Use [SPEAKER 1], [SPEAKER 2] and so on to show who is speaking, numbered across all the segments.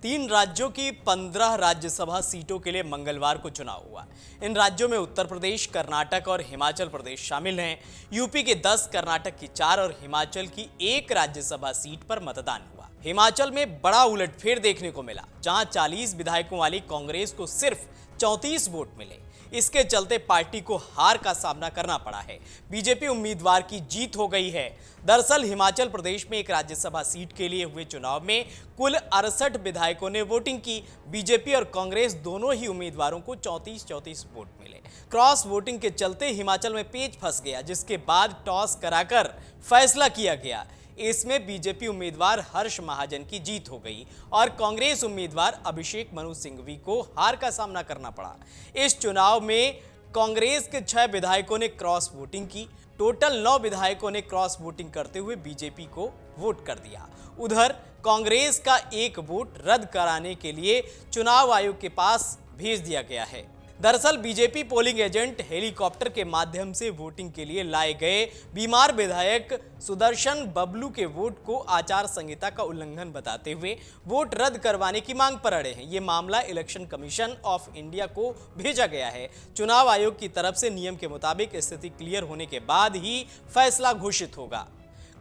[SPEAKER 1] 3 राज्यों की 15 राज्यसभा सीटों के लिए मंगलवार को चुनाव हुआ। इन राज्यों में उत्तर प्रदेश, कर्नाटक और हिमाचल प्रदेश शामिल हैं। यूपी के 10, कर्नाटक की 4 और हिमाचल की 1 राज्यसभा सीट पर मतदान हुआ। हिमाचल में बड़ा उलटफेर देखने को मिला, जहां 40 विधायकों वाली कांग्रेस को सिर्फ 34 वोट मिले। इसके चलते पार्टी को हार का सामना करना पड़ा है। बीजेपी उम्मीदवार की जीत हो गई है। दरअसल हिमाचल प्रदेश में एक राज्यसभा सीट के लिए हुए चुनाव में कुल 68 विधायकों ने वोटिंग की। बीजेपी और कांग्रेस दोनों ही उम्मीदवारों को 34-34 वोट मिले। क्रॉस वोटिंग के चलते हिमाचल में पेच फंस गया, जिसके बाद टॉस कराकर फैसला किया गया। इसमें बीजेपी उम्मीदवार हर्ष महाजन की जीत हो गई और कांग्रेस उम्मीदवार अभिषेक मनु सिंघवी को हार का सामना करना पड़ा। इस चुनाव में कांग्रेस के 6 विधायकों ने क्रॉस वोटिंग की। टोटल 9 विधायकों ने क्रॉस वोटिंग करते हुए बीजेपी को वोट कर दिया। उधर कांग्रेस का एक वोट रद्द कराने के लिए चुनाव आयोग के पास भेज दिया गया है। दरअसल बीजेपी पोलिंग एजेंट हेलीकॉप्टर के माध्यम से वोटिंग के लिए लाए गए बीमार विधायक सुदर्शन बबलू के वोट को आचार संहिता का उल्लंघन बताते हुए वोट रद्द करवाने की मांग पर अड़े हैं। ये मामला इलेक्शन कमीशन ऑफ इंडिया को भेजा गया है। चुनाव आयोग की तरफ से नियम के मुताबिक स्थिति क्लियर होने के बाद ही फैसला घोषित होगा।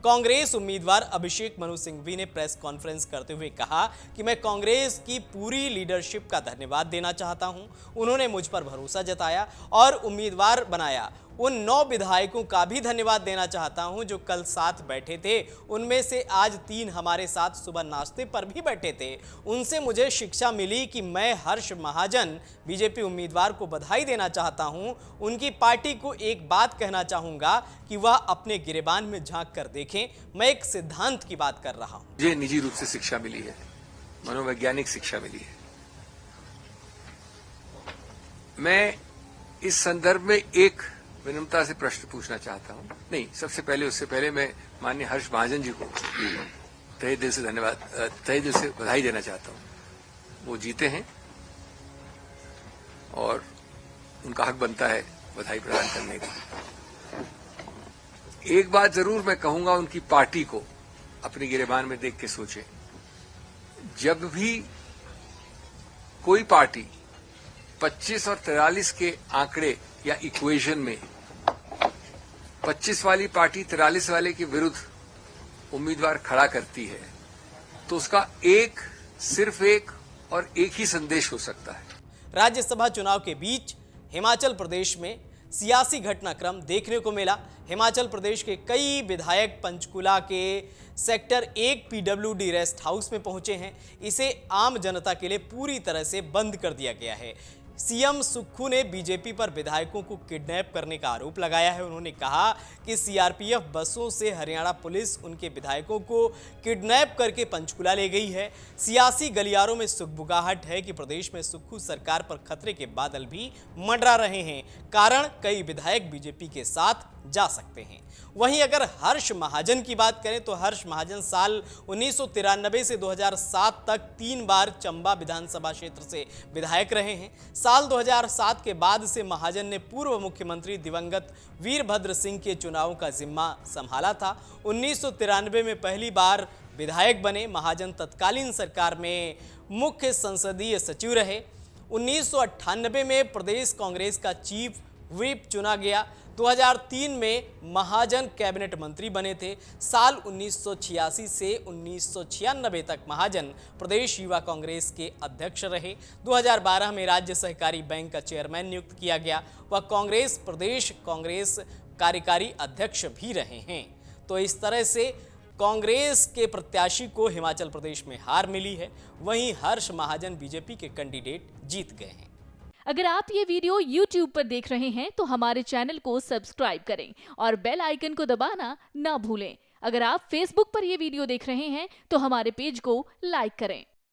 [SPEAKER 1] कांग्रेस उम्मीदवार अभिषेक मनु सिंघवी ने प्रेस कॉन्फ्रेंस करते हुए कहा कि मैं कांग्रेस की पूरी लीडरशिप का धन्यवाद देना चाहता हूं। उन्होंने मुझ पर भरोसा जताया और उम्मीदवार बनाया। उन 9 विधायकों का भी धन्यवाद देना चाहता हूं जो कल साथ बैठे थे। उनमें से आज 3 हमारे साथ सुबह नाश्ते पर भी बैठे थे। उनसे मुझे शिक्षा मिली कि मैं हर्ष महाजन बीजेपी उम्मीदवार को बधाई देना चाहता हूं। उनकी पार्टी को एक बात कहना चाहूंगा कि वह अपने गिरेबान में झांक कर देखें। मैं एक सिद्धांत की बात कर रहा हूं।
[SPEAKER 2] मुझे निजी रूप से शिक्षा मिली है, मनोवैज्ञानिक शिक्षा मिली है। मैं इस संदर्भ में एक विनम्रता से प्रश्न पूछना चाहता हूं। नहीं, सबसे पहले उससे पहले मैं माननीय हर्ष महाजन जी को तहे दिल से धन्यवाद, तहे दिल से बधाई देना चाहता हूं। वो जीते हैं और उनका हक बनता है बधाई प्रदान करने का। एक बात जरूर मैं कहूंगा, उनकी पार्टी को अपनी गिरेबान में देख के सोचे। जब भी कोई पार्टी 25 और 43 के आंकड़े या इक्वेशन में 25 वाली पार्टी 43 वाले के विरुद्ध उम्मीदवार खड़ा करती है, तो उसका सिर्फ एक और एक ही संदेश हो सकता है।
[SPEAKER 1] राज्यसभा चुनाव के बीच हिमाचल प्रदेश में सियासी घटनाक्रम देखने को मिला। हिमाचल प्रदेश के कई विधायक पंचकुला के सेक्टर 1 पीडब्ल्यूडी रेस्ट हाउस में पहुंचे हैं। इसे आम जनता के लिए पूरी तरह से बंद कर दिया गया है। सीएम सुक्खू ने बीजेपी पर विधायकों को किडनैप करने का आरोप लगाया है। उन्होंने कहा कि सीआरपीएफ बसों से हरियाणा पुलिस उनके विधायकों को किडनैप करके पंचकुला ले गई है। सियासी गलियारों में सुगबुगाहट है कि प्रदेश में सुक्खू सरकार पर खतरे के बादल भी मंडरा रहे हैं। कारण कई विधायक बीजेपी के साथ जा सकते हैं। वहीं अगर हर्ष महाजन की बात करें तो हर्ष महाजन साल 1993 से 2007 तक 3 बार चंबा विधानसभा क्षेत्र से विधायक रहे हैं। साल 2007 के बाद से महाजन ने पूर्व मुख्यमंत्री दिवंगत वीरभद्र सिंह के चुनावों का जिम्मा संभाला था। 1993 में पहली बार विधायक बने। महाजन तत्कालीन सरकार में मुख्य संसदीय सचिव रहे। 1998 में प्रदेश कांग्रेस का चीफ व्हिप चुना गया। 2003 में महाजन कैबिनेट मंत्री बने थे। साल 1986 से 1996 तक महाजन प्रदेश युवा कांग्रेस के अध्यक्ष रहे। 2012 में राज्य सहकारी बैंक का चेयरमैन नियुक्त किया गया। वह प्रदेश कांग्रेस कार्यकारी अध्यक्ष भी रहे हैं। तो इस तरह से कांग्रेस के प्रत्याशी को हिमाचल प्रदेश में हार मिली है। वहीं हर्ष महाजन बीजेपी के कैंडिडेट जीत गए हैं।
[SPEAKER 3] अगर आप ये वीडियो YouTube पर देख रहे हैं तो हमारे चैनल को सब्सक्राइब करें और बेल आइकन को दबाना ना भूलें। अगर आप Facebook पर ये वीडियो देख रहे हैं तो हमारे पेज को लाइक करें।